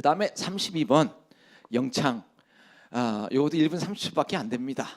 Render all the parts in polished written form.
다음에 32번 영창. 이것도 1분 30초밖에 안 됩니다.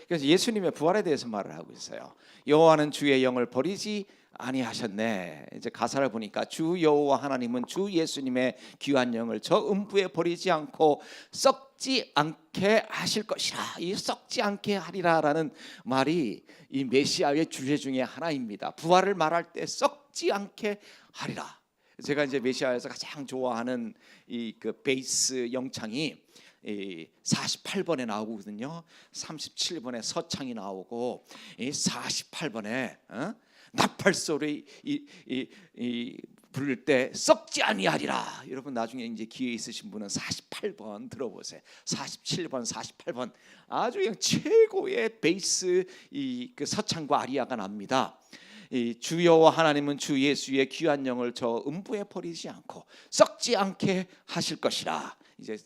그래서 예수님의 부활에 대해서 말을 하고 있어요. 여호와는 주의 영을 버리지 아니하셨네. 이제 가사를 보니까 주 여호와 하나님은 주 예수님의 귀한 영을 저 음부에 버리지 않고 썩지 않게 하실 것이라. 이 썩지 않게 하리라라는 말이 이 메시아의 주제 중에 하나입니다. 부활을 말할 때 썩지 않게 하리라. 제가 이제 메시아에서 가장 좋아하는 이 그 베이스 영창이 48번에 나오거든요. 37번에 서창이 나오고 48번에 나팔소리 부를 때 썩지 아니하리라. 여러분 나중에 이제 기회 있으신 분은 48번 들어보세요. 47번, 48번 아주 그냥 최고의 베이스 그 서창과 아리아가 납니다. 주 여호와 하나님은 주 예수의 귀한 영을 저 음부에 버리지 않고 썩지 않게 하실 것이라. 이제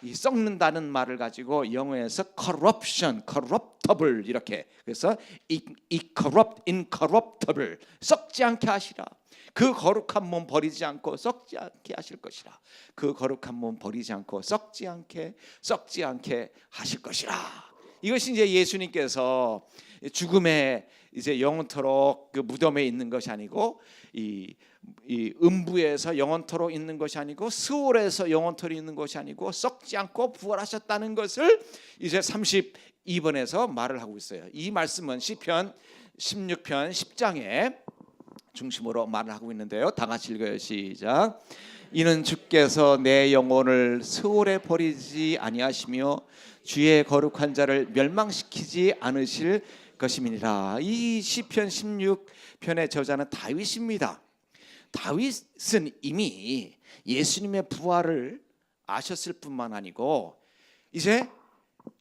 이 썩는다는 말을 가지고 영어에서 corruption, corruptible 이렇게, 그래서 incorruptible, 썩지 않게 하시라. 그 거룩한 몸 버리지 않고 썩지 않게 하실 것이라. 그 거룩한 몸 버리지 않고 썩지 않게 하실 것이라. 이것이 이제 예수님께서 죽음에 이제 영원토록 그 무덤에 있는 것이 아니고 이 음부에서 영원토록 있는 것이 아니고 스올에서 영원토록 있는 것이 아니고 썩지 않고 부활하셨다는 것을 이제 32번에서 말을 하고 있어요. 이 말씀은 시편 16편 10장에 중심으로 말을 하고 있는데요. 다 같이 읽어요. 시작. 이는 주께서 내 영혼을 스올에 버리지 아니하시며 주의 거룩한 자를 멸망시키지 않으실 것임이니라. 이 시편 16편의 저자는 다윗입니다. 다윗은 이미 예수님의 부활을 아셨을 뿐만 아니고 이제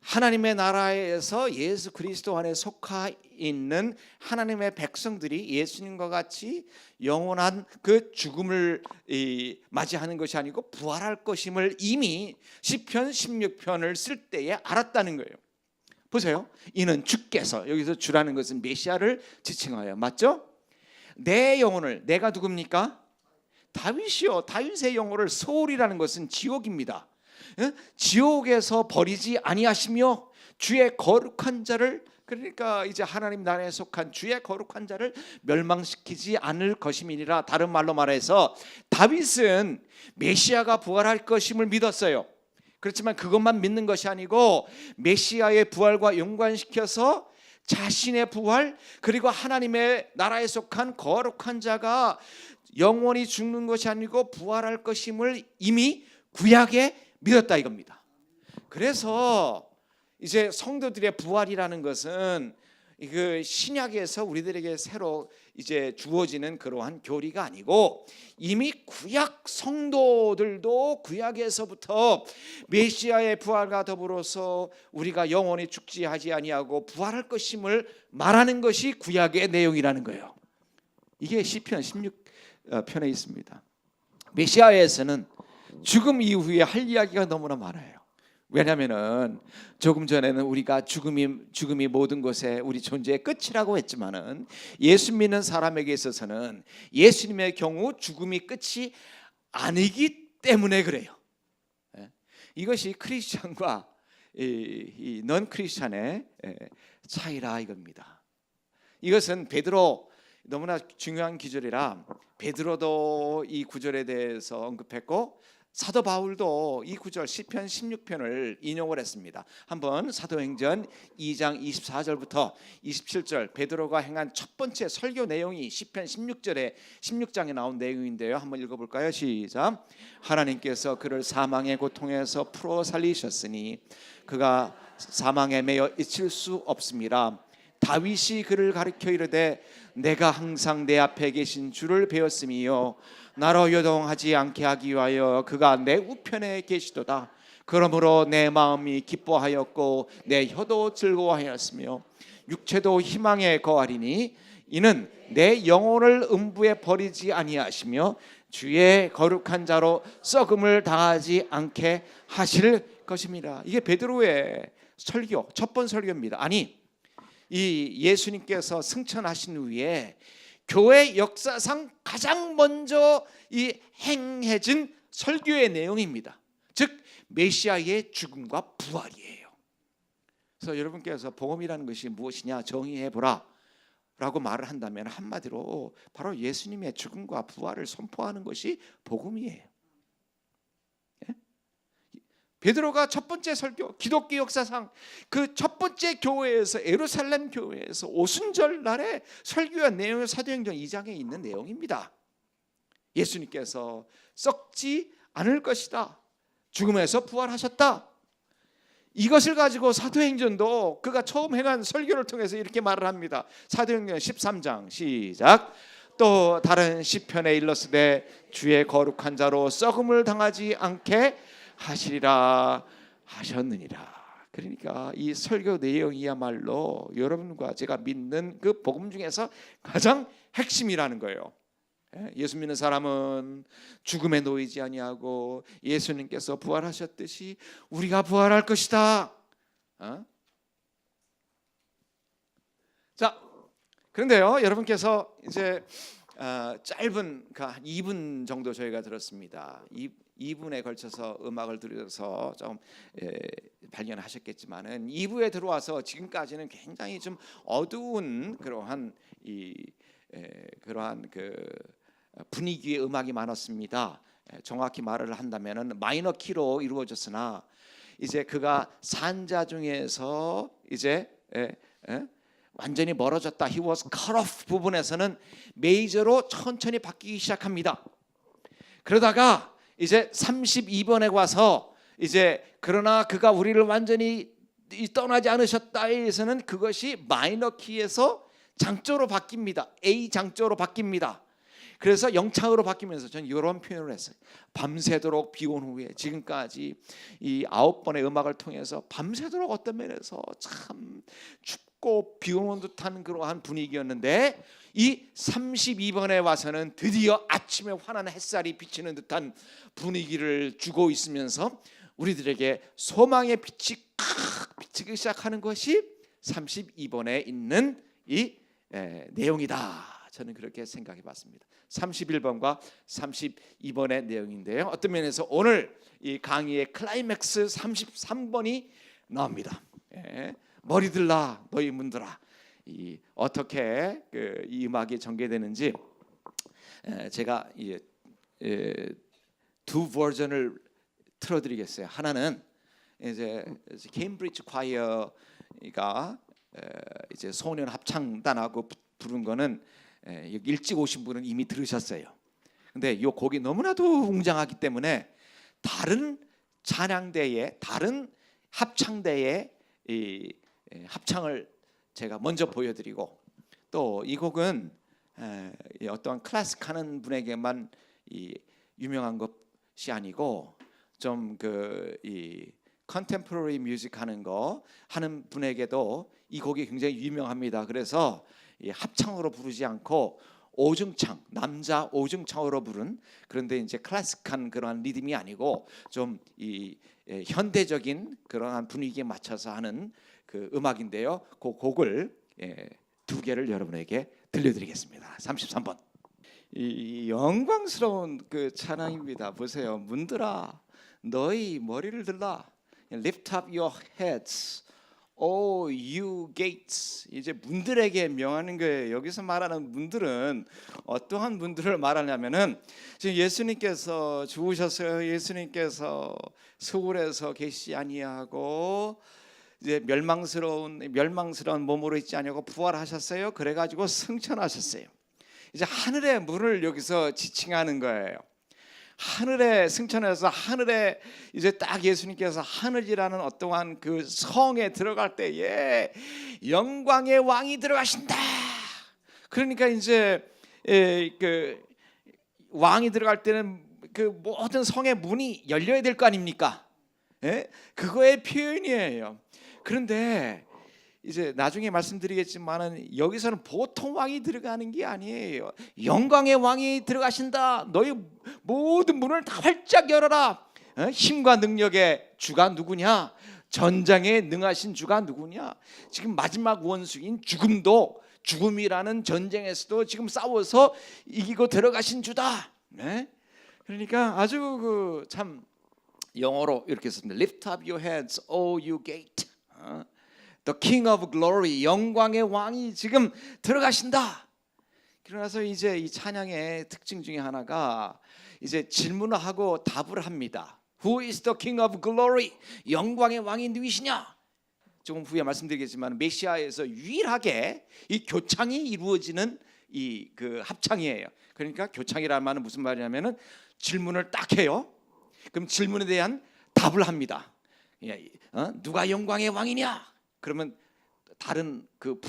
하나님의 나라에서 예수 그리스도 안에 속하 있는 하나님의 백성들이 예수님과 같이 영원한 그 죽음을 맞이하는 것이 아니고 부활할 것임을 이미 시편 16편을 쓸 때에 알았다는 거예요. 보세요. 이는 주께서, 여기서 주라는 것은 메시아를 지칭하여, 맞죠? 내 영혼을, 내가 누굽니까? 다윗이요. 다윗의 영혼을, 소울이라는 것은 지옥입니다. 지옥에서 버리지 아니하시며 주의 거룩한 자를, 그러니까 이제 하나님 나라에 속한 주의 거룩한 자를 멸망시키지 않을 것임이니라. 다른 말로 말해서 다윗은 메시아가 부활할 것임을 믿었어요. 그렇지만 그것만 믿는 것이 아니고 메시아의 부활과 연관시켜서 자신의 부활, 그리고 하나님의 나라에 속한 거룩한 자가 영원히 죽는 것이 아니고 부활할 것임을 이미 구약에 믿었다 이겁니다. 그래서 이제 성도들의 부활이라는 것은 그 신약에서 우리들에게 새로 이제 주어지는 그러한 교리가 아니고 이미 구약 성도들도 구약에서부터 메시아의 부활과 더불어서 우리가 영원히 죽지 하지 아니하고 부활할 것임을 말하는 것이 구약의 내용이라는 거예요. 이게 시편 16편에 있습니다. 메시아에서는 죽음 이후에 할 이야기가 너무나 많아요. 왜냐하면은 조금 전에는 우리가 죽음이 모든 것에 우리 존재의 끝이라고 했지만은 예수 믿는 사람에게 있어서는 예수님의 경우 죽음이 끝이 아니기 때문에 그래요. 이것이 크리스찬과 이 넌 크리스찬의 차이라 이겁니다. 이것은 베드로, 너무나 중요한 구절이라 베드로도 이 구절에 대해서 언급했고 사도 바울도 이 구절 시편 16편을 인용을 했습니다. 한번 사도행전 2장 24절부터 27절 베드로가 행한 첫 번째 설교 내용이 시편 16장에 나온 내용인데요. 한번 읽어볼까요? 시작. 하나님께서 그를 사망의 고통에서 풀어 살리셨으니 그가 사망에 매여 잊힐 수 없습니다. 다윗이 그를 가리켜 이르되 내가 항상 내 앞에 계신 주를 배웠으며 나로 요동하지 않게 하기 위하여 그가 내 우편에 계시도다. 그러므로 내 마음이 기뻐하였고 내 혀도 즐거워하였으며 육체도 희망에 거하리니 이는 내 영혼을 음부에 버리지 아니하시며 주의 거룩한 자로 썩음을 당하지 않게 하실 것입니다. 이게 베드로의 설교, 첫 번 설교입니다. 아니, 이 예수님께서 승천하신 후에 교회 역사상 가장 먼저 이 행해진 설교의 내용입니다. 메시아의 죽음과 부활이에요. 그래서 여러분께서 복음이라는 것이 무엇이냐 정의해 보라 라고 말을 한다면 한마디로 바로 예수님의 죽음과 부활을 선포하는 것이 복음이에요. 예? 베드로가 첫 번째 설교, 기독교 역사상 그 첫 번째 교회에서, 예루살렘 교회에서 오순절 날에 설교한 내용이 사도행전 2장에 있는 내용입니다. 예수님께서 썩지 않을 것이다, 죽음에서 부활하셨다. 이것을 가지고 사도행전도 그가 처음 행한 설교를 통해서 이렇게 말을 합니다. 사도행전 13장 시작. 또 다른 시편에 일렀으되 주의 거룩한 자로 썩음을 당하지 않게 하시리라 하셨느니라. 그러니까 이 설교 내용이야말로 여러분과 제가 믿는 그 복음 중에서 가장 핵심이라는 거예요. 예수 믿는 사람은 죽음에 놓이지 아니하고 예수님께서 부활하셨듯이 우리가 부활할 것이다. 자, 그런데요, 여러분께서 이제 짧은 한 2분 정도 저희가 들었습니다. 2분에 걸쳐서 음악을 들어서 좀 발견하셨겠지만은 2부에 들어와서 지금까지는 굉장히 좀 어두운 그러한 그러한 그 분위기의 음악이 많았습니다. 정확히 말을 한다면은 마이너 키로 이루어졌으나 이제 그가 산자 중에서 이제 완전히 멀어졌다, he was cut off 부분에서는 메이저로 천천히 바뀌기 시작합니다. 그러다가 이제 32번에 와서 이제 그러나 그가 우리를 완전히 떠나지 않으셨다에서는 그것이 마이너 키에서 장조로 바뀝니다. A 장조로 바뀝니다. 그래서 영창으로 바뀌면서 저는 이런 표현을 했어요. 밤새도록 비온 후에 지금까지 이 9번의 음악을 통해서 밤새도록 어떤 면에서 참 춥고 비오는 듯한 그러한 분위기였는데 이 32번에 와서는 드디어 아침에 환한 햇살이 비치는 듯한 분위기를 주고 있으면서 우리들에게 소망의 빛이 칵 비치기 시작하는 것이 32번에 있는 이 내용이다. 저는 그렇게 생각해 봤습니다. 31번과 32번의 내용인데요, 어떤 면에서 오늘 이 강의의 클라이맥스 33번이 나옵니다. 머리 들라 너희 문들아. 어떻게 이 음악이 전개되는지 제가 두 버전을 틀어드리겠어요. 하나는 이제 케임브리지 콰이어가 이제 소년 합창단하고 부른 거는 일찍 오신 분은 이미 들으셨어요. 근데 이 곡이 너무나도 웅장하기 때문에 다른 찬양대의, 다른 합창대의 이 합창을 제가 먼저 보여드리고, 또 이 곡은 어떠한 클래식 하는 분에게만 유명한 것이 아니고 좀 이 컨템포러리 뮤직 하는 분에게도 이 곡이 굉장히 유명합니다. 그래서 이 합창으로 부르지 않고 오중창, 남자 오중창으로 부른, 그런데 이제 클래식한 그러한 리듬이 아니고 좀 이 현대적인 그러한 분위기에 맞춰서 하는 그 음악인데요. 그 곡을 두 개를 여러분에게 들려드리겠습니다. 33번. 이 영광스러운 그 찬양입니다. 보세요. 문들아 너희 머리를 들라. Lift up your heads, O you gates. 이제 문들에게 명하는 거예요. 여기서 말하는 문들은 어떠한 문들을 말하냐면은 지금 예수님께서 죽으셨어요. 예수님께서 서울에서 계시지 아니하고 이제 멸망스러운 몸으로 있지 아니하고 부활하셨어요. 그래가지고 승천하셨어요. 이제 하늘의 문을 여기서 지칭하는 거예요. 하늘에 승천해서 하늘에 이제 딱 예수님께서 하늘이라는 어떠한 그 성에 들어갈 때에 영광의 왕이 들어가신다. 그러니까 이제 그 왕이 들어갈 때는 그 모든 성의 문이 열려야 될 거 아닙니까? 그거의 표현이에요. 그런데 이제 나중에 말씀드리겠지만은 여기서는 보통 왕이 들어가는 게 아니에요. 영광의 왕이 들어가신다. 너희 모든 문을 다 활짝 열어라. 힘과 능력의 주가 누구냐? 전장에 능하신 주가 누구냐? 지금 마지막 원수인 죽음이라는 전쟁에서도 지금 싸워서 이기고 들어가신 주다. 그러니까 아주 참 영어로 이렇게 씁니다. Lift up your heads, O you gate. The King of Glory, 영광의 왕이 지금 들어가신다. 그러나서 이제 이 찬양의 특징 중에 하나가 이제 질문을 하고 답을 합니다. Who is the King of Glory? 영광의 왕이 누구시냐? 조금 후에 말씀드리겠지만 메시아에서 유일하게 이 교창이 이루어지는 이 그 합창이에요. 그러니까 교창이라는 말은 무슨 말이냐면은 질문을 딱 해요. 그럼 질문에 대한 답을 합니다. 누가 영광의 왕이냐? 그러면 다른 그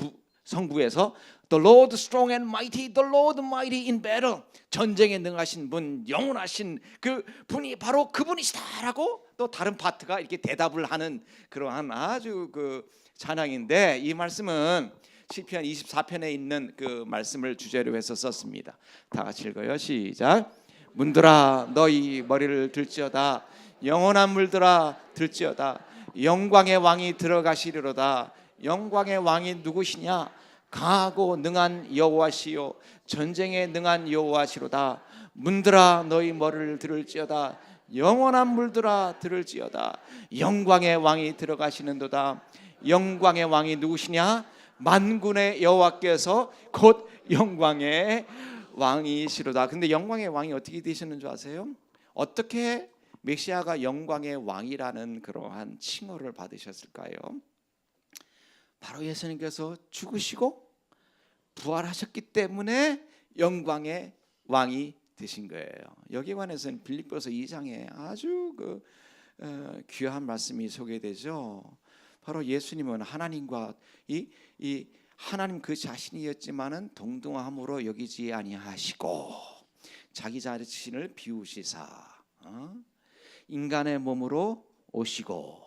성부에서 The Lord strong and mighty, the Lord mighty in battle. 전쟁에 능하신 분, 영원하신 그 분이 바로 그분이시다라고 또 다른 파트가 이렇게 대답을 하는 그러한 아주 그 찬양인데, 이 말씀은 시편 24편에 있는 그 말씀을 주제로 해서 썼습니다. 다 같이 읽어요. 시작. 문들아 너희 머리를 들지어다. 영원한 물들아 들지어다. 영광의 왕이 들어가시리로다. 영광의 왕이 누구시냐? 강하고 능한 여호와시요 전쟁에 능한 여호와시로다. 문들아 너희 머리를 들을지어다. 영원한 물들아 들을지어다. 영광의 왕이 들어가시는도다. 영광의 왕이 누구시냐? 만군의 여호와께서 곧 영광의 왕이시로다. 근데 영광의 왕이 어떻게 되시는 줄 아세요? 어떻게 메시아가 영광의 왕이라는 그러한 칭호를 받으셨을까요? 바로 예수님께서 죽으시고 부활하셨기 때문에 영광의 왕이 되신 거예요. 여기에 관해서는 빌립보서 2장에 아주 귀한 말씀이 소개되죠. 바로 예수님은 하나님과 이 하나님 그 자신이었지만은 동등함으로 여기지 아니하시고 자기 자신을 비우시사 인간의 몸으로 오시고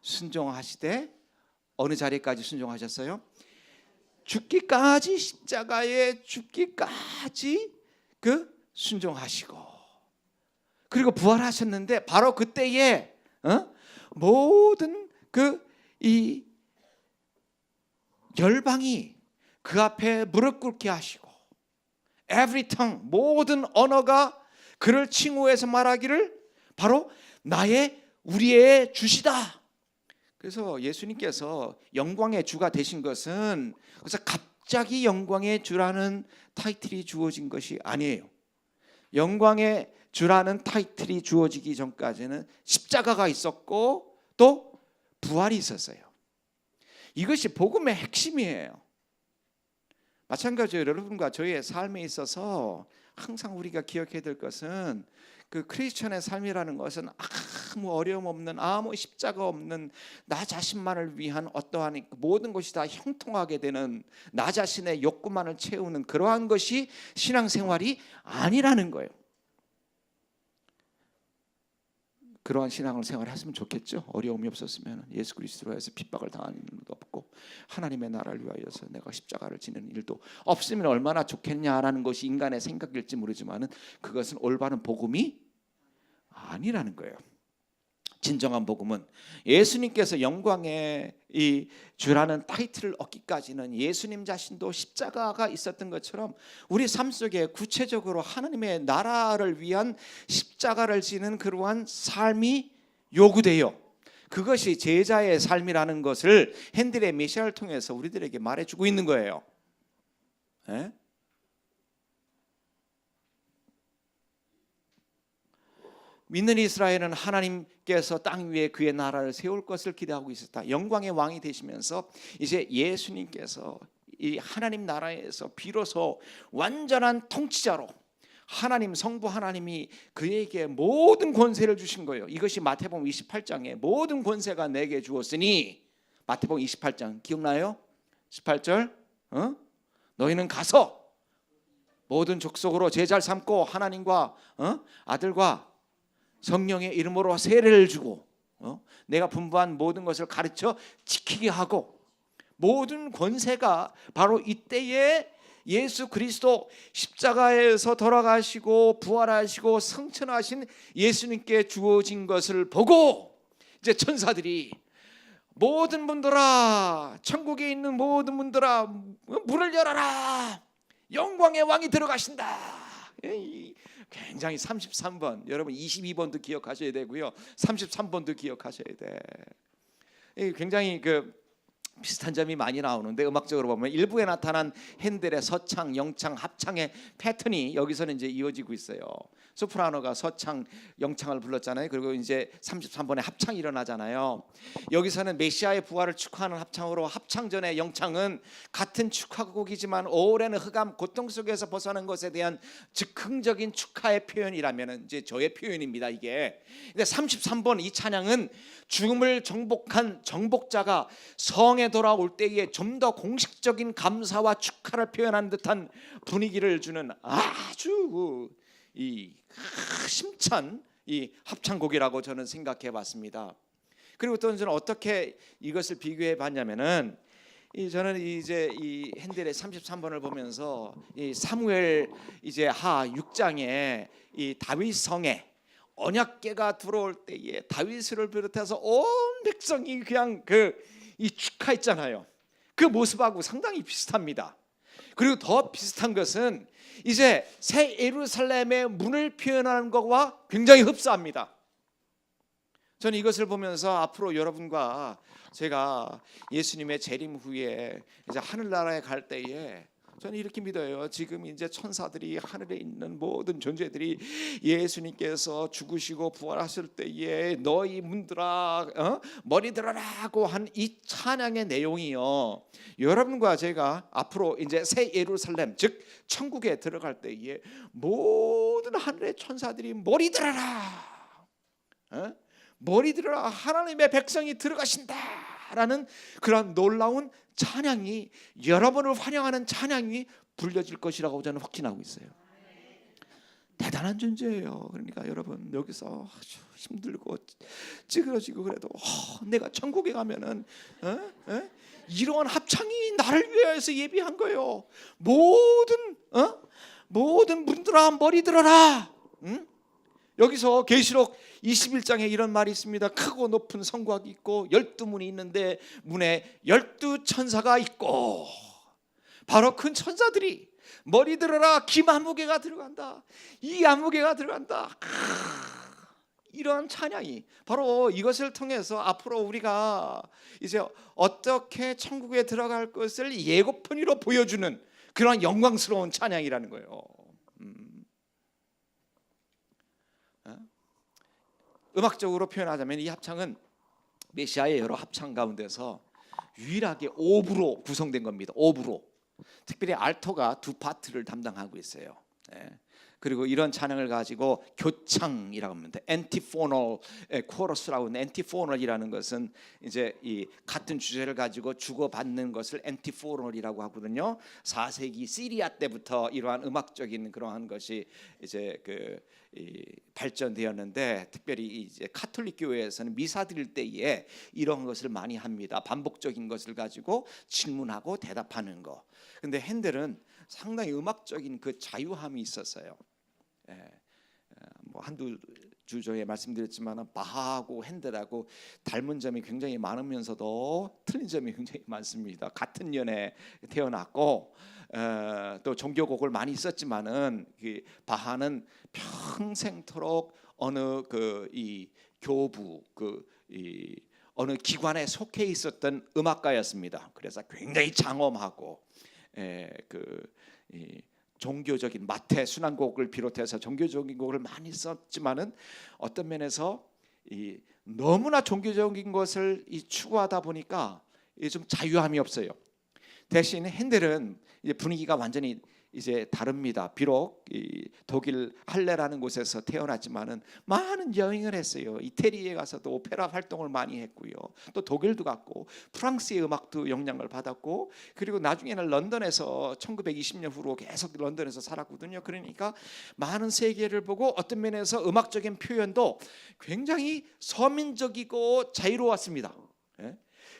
순종하시되 어느 자리까지 순종하셨어요? 죽기까지, 십자가에 죽기까지 순종하시고, 그리고 부활하셨는데 바로 그때에 모든 이 열방이 그 앞에 무릎 꿇게 하시고, every tongue, 모든 언어가 그를 칭호해서 말하기를 바로 우리의 주시다. 그래서 예수님께서 영광의 주가 되신 것은 그래서 갑자기 영광의 주라는 타이틀이 주어진 것이 아니에요. 영광의 주라는 타이틀이 주어지기 전까지는 십자가가 있었고 또 부활이 있었어요. 이것이 복음의 핵심이에요. 마찬가지로 여러분과 저희의 삶에 있어서 항상 우리가 기억해야 될 것은 그 크리스천의 삶이라는 것은 아무 어려움 없는, 아무 십자가 없는, 나 자신만을 위한 어떠한 모든 것이 다 형통하게 되는, 나 자신의 욕구만을 채우는 그러한 것이 신앙생활이 아니라는 거예요. 그러한 신앙을 생활했으면 좋겠죠. 어려움이 없었으면, 예수 그리스도로 해서 핍박을 당하는 일도 없고 하나님의 나라를 위하여서 내가 십자가를 지는 일도 없으면 얼마나 좋겠냐라는 것이 인간의 생각일지 모르지만은 그것은 올바른 복음이 아니라는 거예요. 진정한 복음은 예수님께서 영광의 이 주라는 타이틀을 얻기까지는 예수님 자신도 십자가가 있었던 것처럼 우리 삶 속에 구체적으로 하나님의 나라를 위한 십자가를 지는 그러한 삶이 요구돼요. 그것이 제자의 삶이라는 것을 핸델의 메시아를 통해서 우리들에게 말해주고 있는 거예요. 네? 믿는 이스라엘은 하나님께서 땅 위에 그의 나라를 세울 것을 기대하고 있었다. 영광의 왕이 되시면서 이제 예수님께서 이 하나님 나라에서 비로소 완전한 통치자로 하나님 성부 하나님이 그에게 모든 권세를 주신 거예요. 이것이 마태복음 28장에 모든 권세가 내게 주었으니, 마태복음 28장 기억나요? 18절 너희는 가서 모든 족속으로 제자를 삼고 하나님과 아들과 성령의 이름으로 세례를 주고 내가 분부한 모든 것을 가르쳐 지키게 하고, 모든 권세가 바로 이때에 예수 그리스도 십자가에서 돌아가시고 부활하시고 승천하신 예수님께 주어진 것을 보고 이제 천사들이 모든 분들아, 천국에 있는 모든 분들아 문을 열어라, 영광의 왕이 들어가신다. 굉장히 33번, 여러분 22번도 기억하셔야 되고요. 33번도 기억하셔야 돼. 굉장히 비슷한 점이 많이 나오는데 음악적으로 보면 일부에 나타난 핸델의 서창, 영창, 합창의 패턴이 여기서는 이제 이어지고 있어요. 소프라노가 서창, 영창을 불렀잖아요. 그리고 이제 33번에 합창이 일어나잖아요. 여기서는 메시아의 부활을 축하하는 합창으로 합창 전에 영창은 같은 축하곡이지만 오랜 흑암 고통 속에서 벗어난 것에 대한 즉흥적인 축하의 표현이라면 이제 저의 표현입니다. 이게. 근데 33번 이 찬양은 죽음을 정복한 정복자가 성에 돌아올 때에 좀 더 공식적인 감사와 축하를 표현하는 듯한 분위기를 주는 아주 이 힘찬 이 합창곡이라고 저는 생각해 봤습니다. 그리고 또 저는 어떻게 이것을 비교해 봤냐면은 저는 이제 이 핸델의 33번을 보면서 이 사무엘 이제 하 6장에 이 다윗 성에 언약궤가 들어올 때에 다윗을 비롯해서 온 백성이 그냥 이 축하했잖아요. 그 모습하고 상당히 비슷합니다. 그리고 더 비슷한 것은 이제 새 예루살렘의 문을 표현하는 것과 굉장히 흡사합니다. 저는 이것을 보면서 앞으로 여러분과 제가 예수님의 재림 후에 이제 하늘나라에 갈 때에 저는 이렇게 믿어요. 지금 이제 천사들이 하늘에 있는 모든 존재들이 예수님께서 죽으시고 부활하실 때에 너희 문들아 머리 들어라고 한 이 찬양의 내용이요. 여러분과 제가 앞으로 이제 새 예루살렘 즉 천국에 들어갈 때에 모든 하늘의 천사들이 머리 들어라, 머리 들어라, 하나님의 백성이 들어가신다라는 그런 놀라운 찬양이, 여러분을 환영하는 찬양이 불려질 것이라고 저는 확신하고 있어요. 대단한 존재예요. 그러니까 여러분 여기서 아주 힘들고 찌그러지고 그래도 내가 천국에 가면은 이러한 합창이 나를 위해서 예비한 거예요. 모든 분들아 머리 들어라. 여기서 계시록 21장에 이런 말이 있습니다. 크고 높은 성곽이 있고 12문이 있는데 문에 12천사가 있고, 바로 큰 천사들이 머리 들어라, 김아무개가 들어간다, 이 아무개가 들어간다. 이러한 찬양이 바로 이것을 통해서 앞으로 우리가 이제 어떻게 천국에 들어갈 것을 예고편으로 보여주는 그런 영광스러운 찬양이라는 거예요. 음악적으로 표현하자면 이 합창은 메시아의 여러 합창 가운데서 유일하게 5부로 구성된 겁니다. 5부로. 특별히 알토가 두 파트를 담당하고 있어요. 그리고 이런 찬양을 가지고 교창이라고 합니다. 엔티포널 코러스라고 하는, 엔티포널이라는 것은 이제 이 같은 주제를 가지고 주고받는 것을 엔티포널이라고 하거든요. 4세기 시리아 때부터 이러한 음악적인 그러한 것이 이제 발전되었는데, 특별히 이제 카톨릭 교회에서는 미사 드릴 때에 이런 것을 많이 합니다. 반복적인 것을 가지고 질문하고 대답하는 거. 근데 핸델은 상당히 음악적인 그 자유함이 있었어요. 뭐 한두 주 전에 말씀드렸지만 바하하고 핸델하고 닮은 점이 굉장히 많으면서도 틀린 점이 굉장히 많습니다. 같은 년에 태어났고 또 종교곡을 많이 썼지만은 바하는 평생토록 어느 이 교부 이 어느 기관에 속해 있었던 음악가였습니다. 그래서 굉장히 장엄하고 이 종교적인 마태 순환곡을 비롯해서 종교적인 곡을 많이 썼지만은 어떤 면에서 이 너무나 종교적인 것을 추구하다 보니까 좀 자유함이 없어요. 대신 핸델은 이제 분위기가 완전히 이제 다릅니다. 비록 이 독일 할레라는 곳에서 태어났지만은 많은 여행을 했어요. 이태리에 가서도 오페라 활동을 많이 했고요. 또 독일도 갔고 프랑스의 음악도 영향을 받았고, 그리고 나중에는 런던에서 1920년 후로 계속 런던에서 살았거든요. 그러니까 많은 세계를 보고 어떤 면에서 음악적인 표현도 굉장히 서민적이고 자유로웠습니다.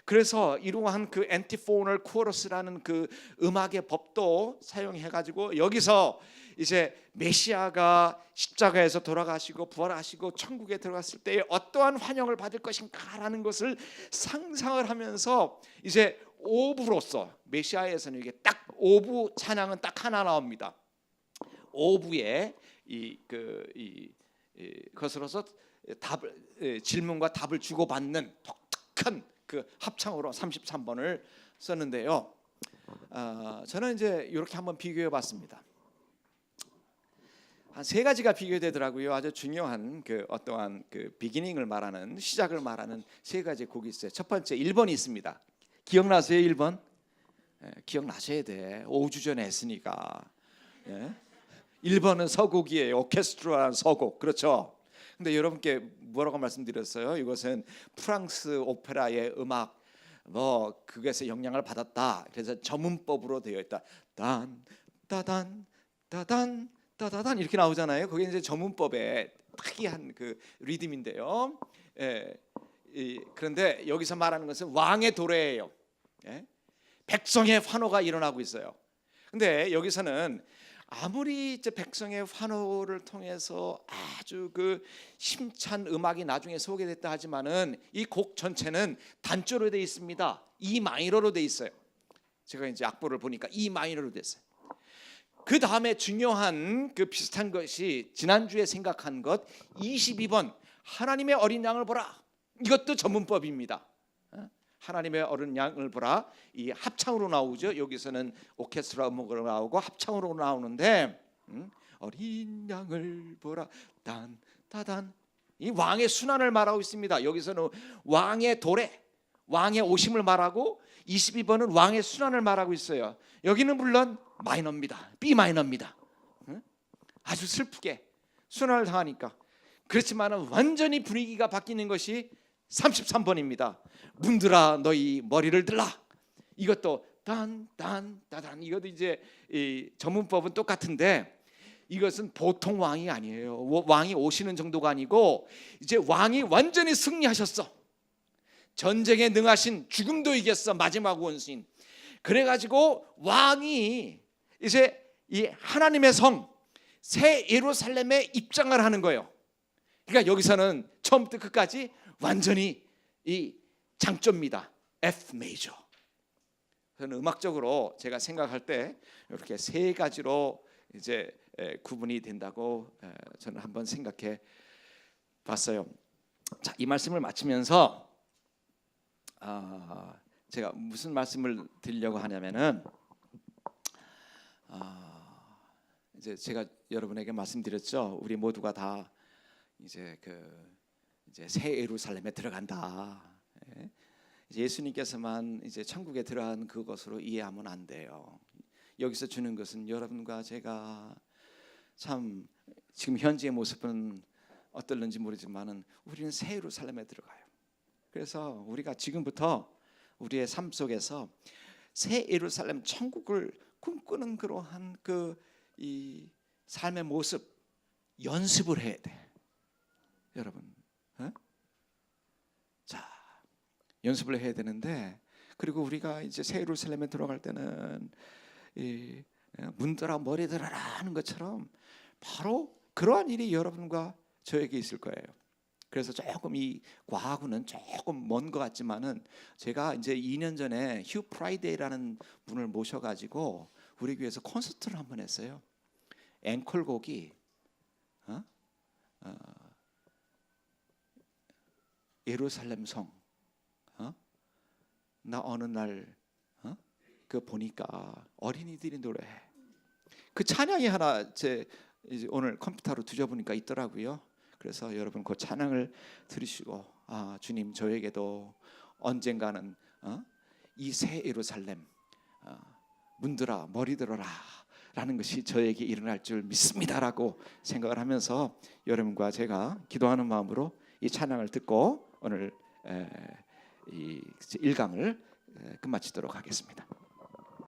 그래서 이러한 그 엔티포널 코러스라는 그 음악의 법도 사용해가지고 여기서 이제 메시아가 십자가에서 돌아가시고 부활하시고 천국에 들어갔을 때 어떠한 환영을 받을 것인가라는 것을 상상을 하면서 이제 오부로서 메시아에서는 이게 딱 오부 찬양은 딱 하나 나옵니다. 오부에 것으로서 질문과 답을 주고받는 독특한 그 합창으로 33번을 썼는데요. 저는 이제 이렇게 한번 비교해봤습니다. 한 세 가지가 비교되더라고요. 아주 중요한 그 어떠한 그 비기닝을 말하는, 시작을 말하는 세 가지 곡이 있어요. 첫 번째 1번이 있습니다. 기억나세요? 1번? 기억나셔야 돼. 5주 전에 했으니까. 1번은 서곡이에요. 오케스트라 서곡. 그렇죠? 근데 여러분께 뭐라고 말씀드렸어요? 이것은 프랑스 오페라의 음악 그것에 영향을 받았다. 그래서 저문법으로 되어 있다. 단 따단 따단 따다단 이렇게 나오잖아요. 그게 이제 저문법의 특이한 그 리듬인데요. 그런데 여기서 말하는 것은 왕의 도래예요. 백성의 환호가 일어나고 있어요. 근데 여기서는 아무리 이제 백성의 환호를 통해서 아주 그 힘찬 음악이 나중에 소개됐다 하지만은 이 곡 전체는 단조로 되어 있습니다. E 마이너로 되어 있어요. 제가 이제 악보를 보니까 E 마이너로 됐어요. 그 다음에 중요한 그 비슷한 것이 지난주에 생각한 것 22번 하나님의 어린 양을 보라. 이것도 전문법입니다. 하나님의 어린 양을 보라. 이 합창으로 나오죠. 여기서는 오케스트라 음악으로 나오고 합창으로 나오는데 어린 양을 보라. 단 따단 이 왕의 순환을 말하고 있습니다. 여기서는 왕의 도래, 왕의 오심을 말하고 22번은 왕의 순환을 말하고 있어요. 여기는 물론 마이너입니다. B 마이너입니다. 아주 슬프게 순환을 당하니까. 그렇지만 완전히 분위기가 바뀌는 것이 33번입니다. 문들아 너희 머리를 들라. 이것도 딴딴 따단. 이것도 이제 이 전문법은 똑같은데 이것은 보통 왕이 아니에요. 왕이 오시는 정도가 아니고 이제 왕이 완전히 승리하셨어. 전쟁에 능하신, 죽음도 이겼어. 마지막 원수인. 그래가지고 왕이 이제 이 하나님의 성 새 예루살렘에 입장을 하는 거예요. 그러니까 여기서는 처음부터 끝까지 완전히 이 장조입니다. F 메이저. 저는 음악적으로 제가 생각할 때 이렇게 세 가지로 이제 구분이 된다고 저는 한번 생각해 봤어요. 자, 이 말씀을 마치면서 제가 무슨 말씀을 드리려고 하냐면은 이제 제가 여러분에게 말씀드렸죠. 우리 모두가 다 이제 이제 새 예루살렘에 들어간다. 예수님께서만 이제 천국에 들어간 그것으로 이해하면 안 돼요. 여기서 주는 것은 여러분과 제가 참 지금 현재의 모습은 어떨는지 모르지만은 우리는 새 예루살렘에 들어가요. 그래서 우리가 지금부터 우리의 삶 속에서 새 예루살렘 천국을 꿈꾸는 그러한 이 삶의 모습 연습을 해야 돼. 여러분, 자 연습을 해야 되는데 그리고 우리가 이제 새 예루살렘에 들어갈 때는 문들아 머리 들어라 하는 것처럼 바로 그러한 일이 여러분과 저에게 있을 거예요. 그래서 조금 이 과거는 조금 먼 것 같지만은 제가 이제 2년 전에 휴 프라이데이라는 분을 모셔가지고 우리 교회에서 콘서트를 한번 했어요. 앵콜곡이 예루살렘 성. 나 어느 날 그 보니까 어린이들이 노래해. 그 찬양이 하나 제 이제 오늘 컴퓨터로 뒤져보니까 있더라고요. 그래서 여러분 그 찬양을 들으시고 주님 저에게도 언젠가는 이 새 예루살렘 문들아 머리 들어라 라는 것이 저에게 일어날 줄 믿습니다라고 생각을 하면서 여러분과 제가 기도하는 마음으로 이 찬양을 듣고 오늘 이 1강을 끝마치도록 하겠습니다.